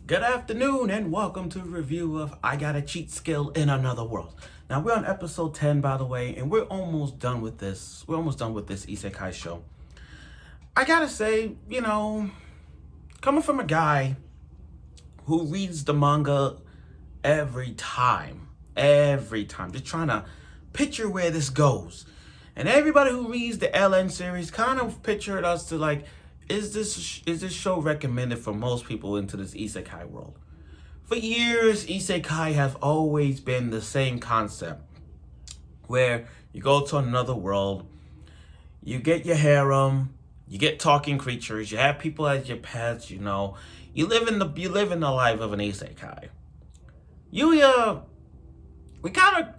Good afternoon and welcome to a review of I Got a Cheat Skill in Another World. Now we're on episode 10 by the way, and we're almost done with this. We're almost done with this Isekai show. I gotta say, coming from a guy who reads the manga every time, just trying to picture where this goes. And everybody who reads the LN series kind of pictured us to like, is this show recommended for most people into this isekai world? For years, isekai have always been the same concept, where you go to another world, you get your harem, you get talking creatures, you have people as your pets, you live in the life of an isekai. Yuuya, we gotta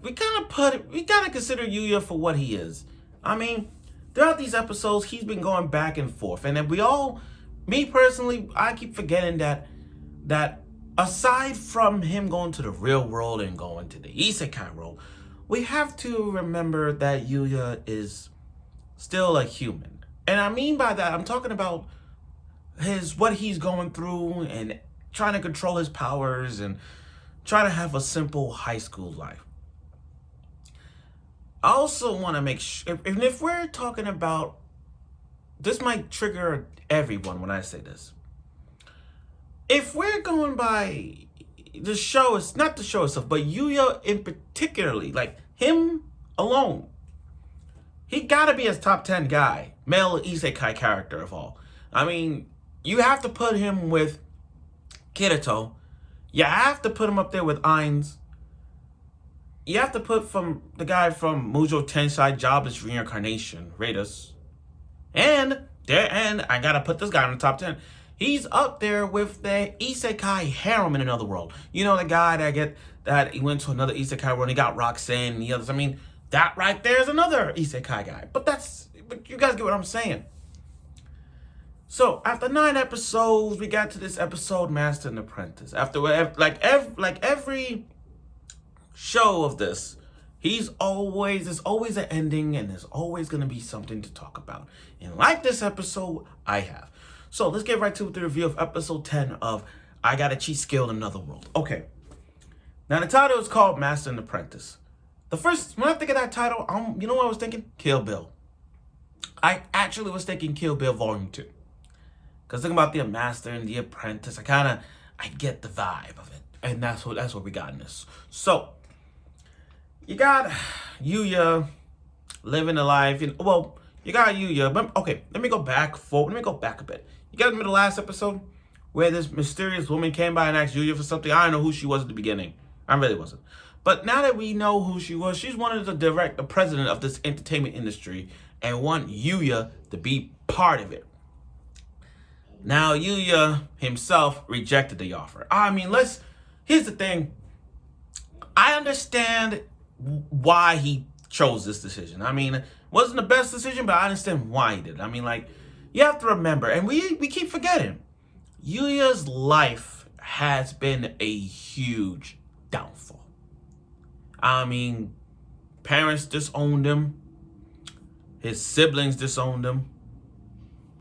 consider Yuuya for what he is. I mean, throughout these episodes, he's been going back and forth. And then me personally, I keep forgetting that aside from him going to the real world and going to the isekai world, we have to remember that Yuuya is still a human. And I mean by that, I'm talking about what he's going through and trying to control his powers and try to have a simple high school life. I also want to make sure, if we're talking about, this might trigger everyone when I say this. If we're going by the show, it's not the show itself, but Yuuya in particularly, like him alone, he gotta be his top 10 guy, male isekai character of all. I mean, you have to put him with Kirito. You have to put him up there with Ainz. You have to put from the guy from Mujo Tensei Jobless Reincarnation, Radus. And I gotta put this guy in the top 10. He's up there with the isekai harem in Another World. You know, the guy that he went to another isekai world and he got Roxanne and the others. I mean, that right there is another isekai guy. But you guys get what I'm saying. So after 9 episodes, we got to this episode, Master and Apprentice. After every show of this, there's always an ending, and there's always gonna be something to talk about. And like this episode, I have. So let's get right to the review of episode 10 of I Got a Cheat Skill in Another World. Okay. Now the title is called Master and Apprentice. When I think of that title, you know what I was thinking? Kill Bill. I actually was thinking Kill Bill Volume 2. Because thinking about the Master and the Apprentice, I get the vibe of it. And that's what we got in this. So, you got Yuuya living a life. You got Yuuya. But, okay, let me go back a bit. You got the last episode where this mysterious woman came by and asked Yuuya for something. I don't know who she was at the beginning. I really wasn't. But now that we know who she was, she's wanted to direct the president of this entertainment industry and want Yuuya to be part of it. Now, Yuuya himself rejected the offer. Here's the thing. I understand why he chose this decision. It wasn't the best decision, but I understand why he did it. You have to remember, and we keep forgetting, Yuuya's life has been a huge downfall. Parents disowned him. His siblings disowned him.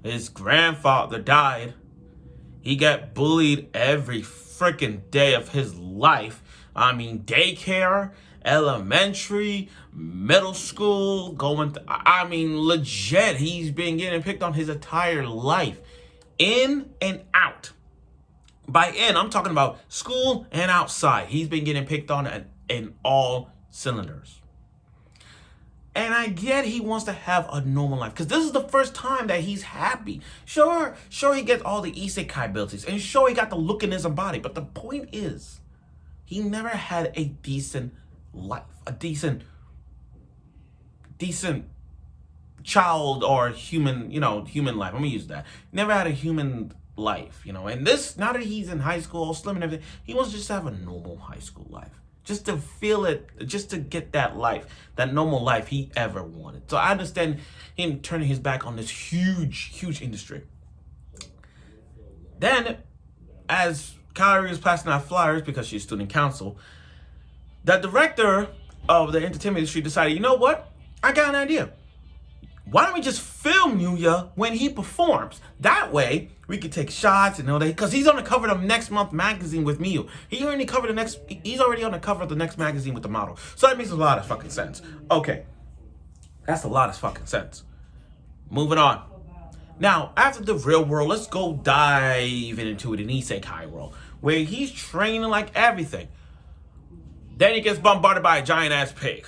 His grandfather died. He got bullied every freaking day of his life. Daycare, elementary, middle school, legit, he's been getting picked on his entire life. In and out. By in, I'm talking about school and outside. He's been getting picked on in all cylinders. And I get he wants to have a normal life, because this is the first time that he's happy. Sure, he gets all the isekai abilities, and sure, he got the look in his body. But the point is, he never had a decent life, a decent child or human life. I'm gonna use that. Never had a human life, And this, now that he's in high school, all slim and everything, he wants to just have a normal high school life. Just to feel it, just to get that life, that normal life he ever wanted. So I understand him turning his back on this huge industry. Then, as Kaori was passing out flyers because she's student council, the director of the entertainment industry decided, you know what? I got an idea. why don't we just film Yuuya when he performs? That way, we could take shots and all that. Because he's on the cover of the next month magazine with Miyu. He's already on the cover of the next magazine with the model. So that makes a lot of fucking sense. Okay. That's a lot of fucking sense. Moving on. Now, after the real world, let's go dive into the Isekai world, where he's training like everything. Then he gets bombarded by a giant-ass pig.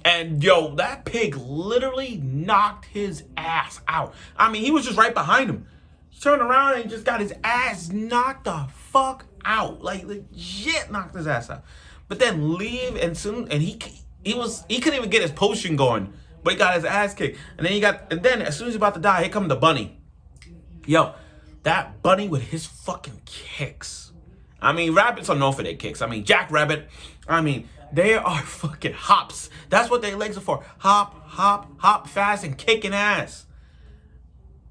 And, yo, that pig literally knocked his ass out. I mean, he was just right behind him. He turned around and just got his ass knocked the fuck out. Like, legit knocked his ass out. But then he couldn't even get his potion going. But he got his ass kicked. And then as soon as he's about to die, here come the bunny. Yo, that bunny with his fucking kicks. I mean, rabbits are known for their kicks. I mean, Jack Rabbit, they are fucking hops. That's what their legs are for. Hop, hop, hop fast and kicking ass.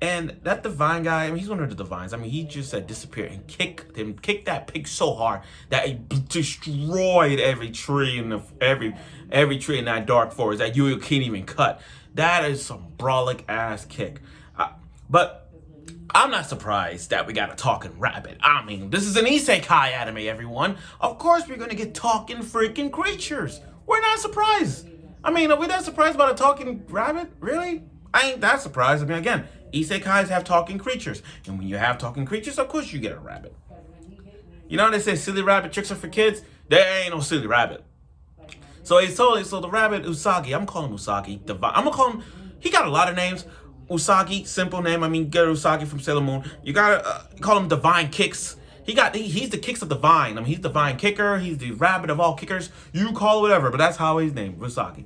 And that divine guy, he's one of the divines. He just disappeared and kicked that pig so hard that it destroyed every tree in every tree in that dark forest that you can't even cut. That is some brolic ass kick. But I'm not surprised that we got a talking rabbit. This is an isekai anime, everyone. Of course we're gonna get talking freaking creatures. We're not surprised. Are we that surprised about a talking rabbit? Really? I ain't that surprised. Again, isekais have talking creatures. And when you have talking creatures, of course you get a rabbit. You know they say silly rabbit tricks are for kids? There ain't no silly rabbit. So the rabbit Usagi, I'm calling him Usagi. I'm gonna call him, he got a lot of names. Usagi, simple name. Get Usagi from Sailor Moon. You gotta call him Divine Kicks. He's the Kicks of Divine. He's Divine Kicker. He's the rabbit of all kickers. You call it whatever, but that's how he's named, Usagi.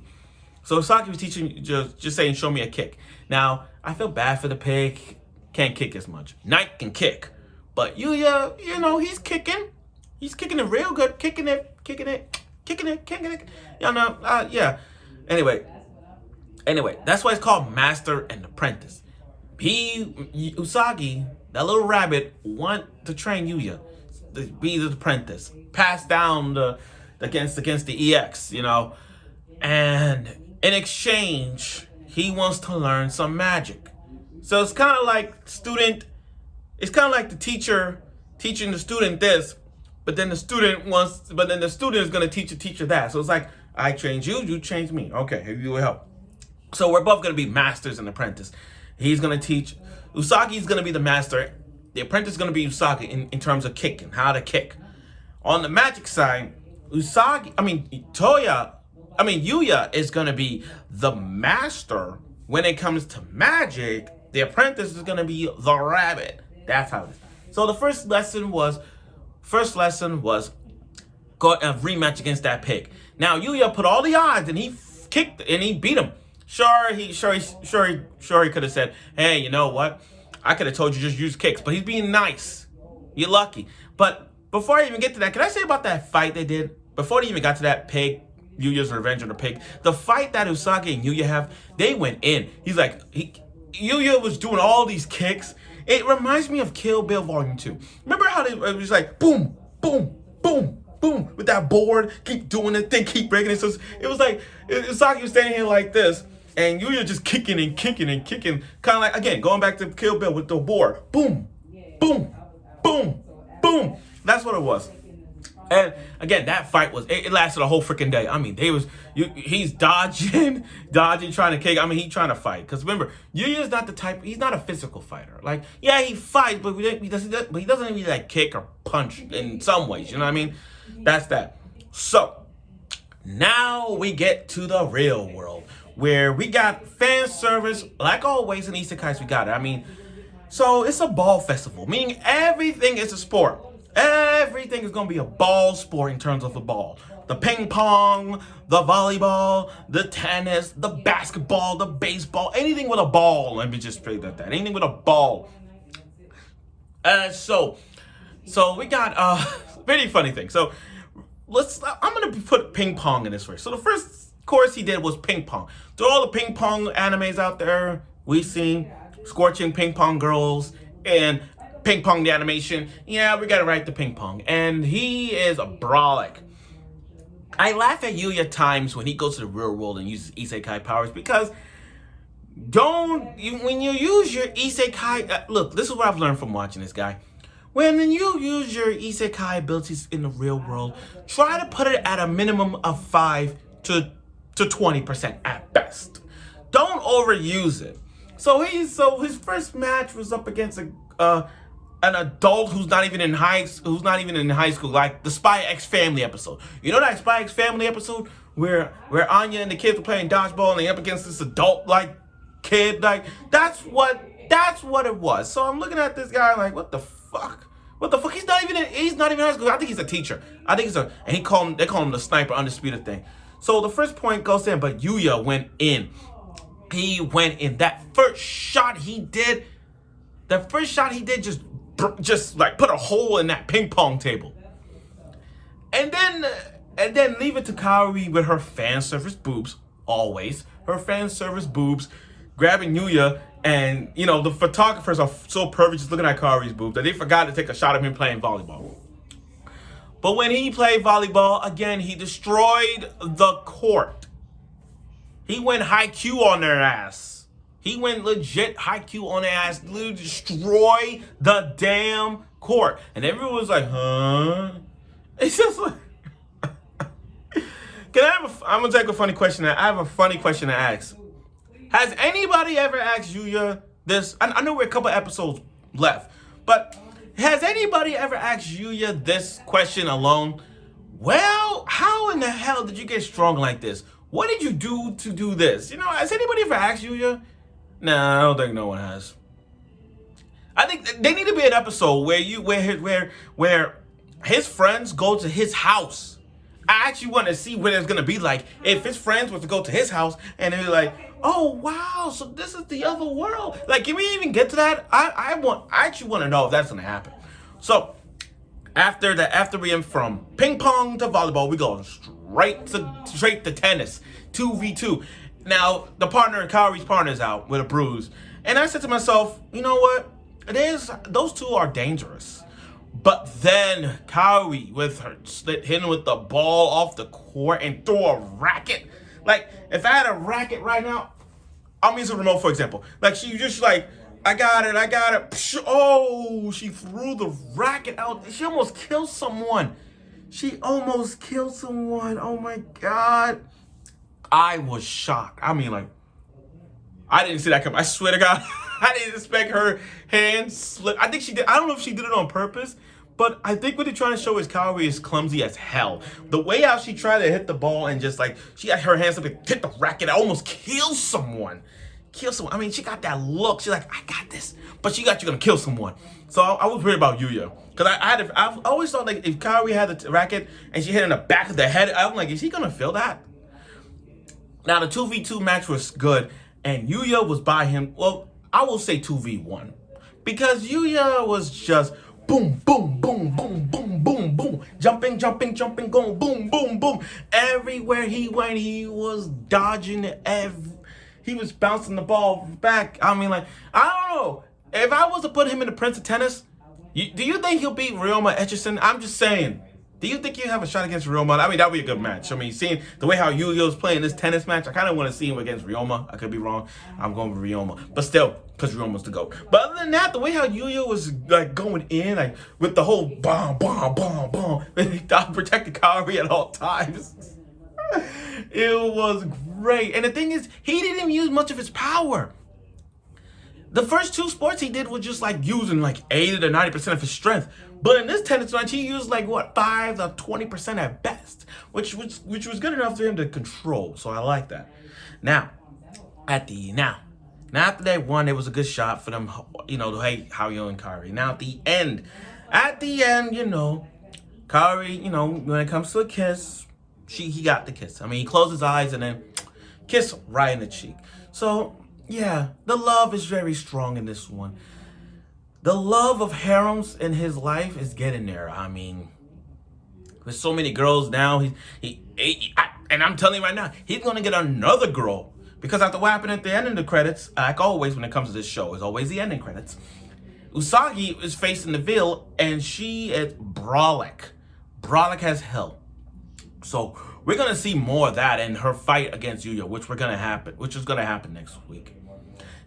So Usagi was teaching, just saying, show me a kick. Now, I feel bad for the pig. Can't kick as much. Knight can kick. But Yuuya, he's kicking. He's kicking it real good. Kicking it. Yeah. Anyway, that's why it's called Master and Apprentice. Usagi, that little rabbit, want to train Yuuya to be the apprentice, pass down against the EX, and in exchange, he wants to learn some magic. So it's kind of like the teacher teaching the student this, but then the student is going to teach the teacher that. So it's like, I trained you, you trained me. Okay, you will help. So we're both going to be masters and apprentice. He's going to teach. Usagi's going to be the master. The apprentice is going to be Usagi in terms of kicking, how to kick. On the magic side, Yuuya is going to be the master when it comes to magic. The apprentice is going to be the rabbit. That's how it is. So the first lesson was go a rematch against that pig. Now Yuuya put all the odds and he kicked and he beat him. Sure, he could have said, hey, you know what? I could have told you just use kicks, but he's being nice. You're lucky. But before I even get to that, can I say about that fight they did? Before they even got to that pig, Yuuya's revenge on the pig, the fight that Usagi and Yuuya have, they went in. Yuuya was doing all these kicks. It reminds me of Kill Bill Volume 2. Remember how it was like boom, boom, boom, boom, with that board, keep doing the thing, keep breaking it. So it was like, Usagi was standing here like this, and Yuuya just kicking and kicking and kicking. Kind of like, again, going back to Kill Bill with the board. Boom, boom, boom, boom. That's what it was. And again, that fight it lasted a whole freaking day. He's dodging, trying to kick. He's trying to fight. Because remember, Yuuya's not the type, he's not a physical fighter. Like, yeah, he fights, but he doesn't really like kick or punch in some ways. You know what I mean? That's that. So, now we get to the real world, where we got fan service, like always in isekais we got it. So it's a ball festival, meaning everything is a sport. Everything is going to be a ball sport in terms of the ball. The ping pong, the volleyball, the tennis, the basketball, the baseball, anything with a ball. Let me just put that. Anything with a ball. So we got very funny thing. So I'm going to put ping pong in this way. So the first course he did was ping pong. To all the ping pong animes out there, we've seen Scorching Ping Pong Girls and Ping Pong the animation. Yeah, we gotta write the ping pong. And he is a brolic. I laugh at Yuuya times when he goes to the real world and uses isekai powers because when you use your isekai, look, this is what I've learned from watching this guy. When you use your isekai abilities in the real world, try to put it at a minimum of 5 to 20% at best. Don't overuse it. So his first match was up against an adult who's not even in high school, like the Spy X Family episode. You know that Spy X Family episode where Anya and the kids were playing dodgeball and they up against this adult like kid, like that's what it was. So I'm looking at this guy like, what the fuck? What the fuck? He's not even in high school. I think he's a teacher. I think and they call him the sniper undisputed thing. So the first point goes in, but Yuuya went in. He went in. That first shot he did just like put a hole in that ping pong table. And then leave it to Kaori with her fan service boobs, always. Her fan service boobs, grabbing Yuuya, and the photographers are so perfect just looking at Kaori's boobs that they forgot to take a shot of him playing volleyball. But when he played volleyball, again, he destroyed the court. He went high Q on their ass. He went legit high Q on their ass, literally destroy the damn court. And everyone was like, huh? It's just like, I'm gonna take a funny question. I have a funny question to ask. Has anybody ever asked Yuuya this? I know we're a couple episodes left, but has anybody ever asked Yuuya this question alone? Well, how in the hell did you get strong like this? What did you do to do this? Has anybody ever asked Yuuya? Nah, I don't think no one has. I think they need to be an episode where his friends go to his house. I actually want to see what it's gonna be like if his friends was to go to his house and they're like, "Oh wow, so this is the other world." Like, can we even get to that? I actually want to know if that's gonna happen. So after we went from ping pong to volleyball, we go straight to tennis, 2v2. Now the Kaori's partner's out with a bruise, and I said to myself, you know what? Those two are dangerous. But then Kaori with her hitting with the ball off the court and throw a racket. Like, if I had a racket right now, I'm using a remote for example. Like, she just like, I got it. Oh, she threw the racket out. She almost killed someone. Oh my God. I was shocked. I mean, like, I didn't see that coming. I swear to God, I didn't expect her hand slip. I think she did. I don't know if she did it on purpose, but I think what they're trying to show is Kaori is clumsy as hell. The way how she tried to hit the ball and just like, she got her hands up and hit the racket, almost kill someone. I mean, she got that look. She's like, I got this. But you're going to kill someone. So I was worried about Yuuya. Because I've always thought, like, if Kaori had the racket and she hit in the back of the head, I'm like, is she going to feel that? Now, the 2v2 match was good. And Yuuya was by him. Well, I will say 2v1. Because Yuuya was just boom, boom, boom, boom, boom, boom, boom. Jumping, going boom, boom, boom. Everywhere he went, he was dodging he was bouncing the ball back. I mean, like, I don't know. If I was to put him in the Prince of Tennis, do you think he'll beat Ryoma Etchison? I'm just saying. Do you think he'll have a shot against Ryoma? I mean, that would be a good match. I mean, seeing the way how Yuuya's playing this tennis match, I kind of want to see him against Ryoma. I could be wrong. I'm going with Ryoma. But still, because Ryoma's the GOAT. But other than that, the way how Yuuya was, like, going in, like, with the whole bomb, he protected Kaori at all times. It was great. And the thing is, he didn't even use much of his power. The first two sports he did was just like using like 80 to 90% of his strength. But in this tennis match, he used like what, 5 to 20% at best, which was good enough for him to control. So I like that. Now after they won, it was a good shot for them, hey, Haoyo and Kaori. Now at the end, Kaori, when it comes to a kiss, he got the kiss. I mean, he closed his eyes and then kiss right in the cheek. So, yeah, the love is very strong in this one. The love of harems in his life is getting there. I mean, there's so many girls now. And I'm telling you right now, he's going to get another girl. Because after what happened at the end of the credits, like always when it comes to this show, it's always the ending credits. Usagi is facing the veil, and she is brolic. Brolic as hell. So we're gonna see more of that in her fight against Yuuya, which is gonna happen next week.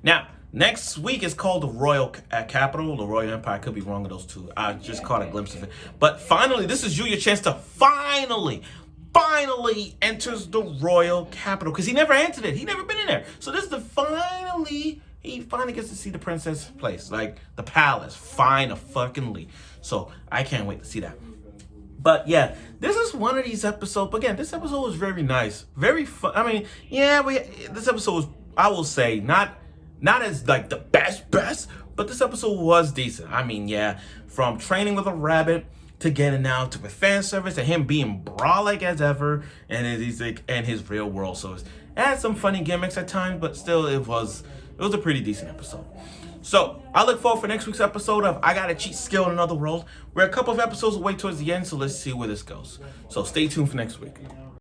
Now, next week is called the Royal Capital, the Royal Empire. I could be wrong with those two. I just caught a glimpse of it. But finally, this is Yuuya's chance to finally enters the Royal Capital. Because he never entered it. He never been in there. So this is he finally gets to see the princess place. Like, the palace. Finally. So, I can't wait to see that. But yeah, this is one of these episodes. But again, this episode was very nice. Very fun. I mean, yeah, this episode was, I will say, not as like the best, but this episode was decent. I mean, yeah, from training with a rabbit to getting out to the fan service and him being brolic as ever, and his real world. So it had some funny gimmicks at times, but still it was a pretty decent episode. So I look forward for next week's episode of I Got a Cheat Skill in Another World. We're a couple of episodes away towards the end, so let's see where this goes. So stay tuned for next week.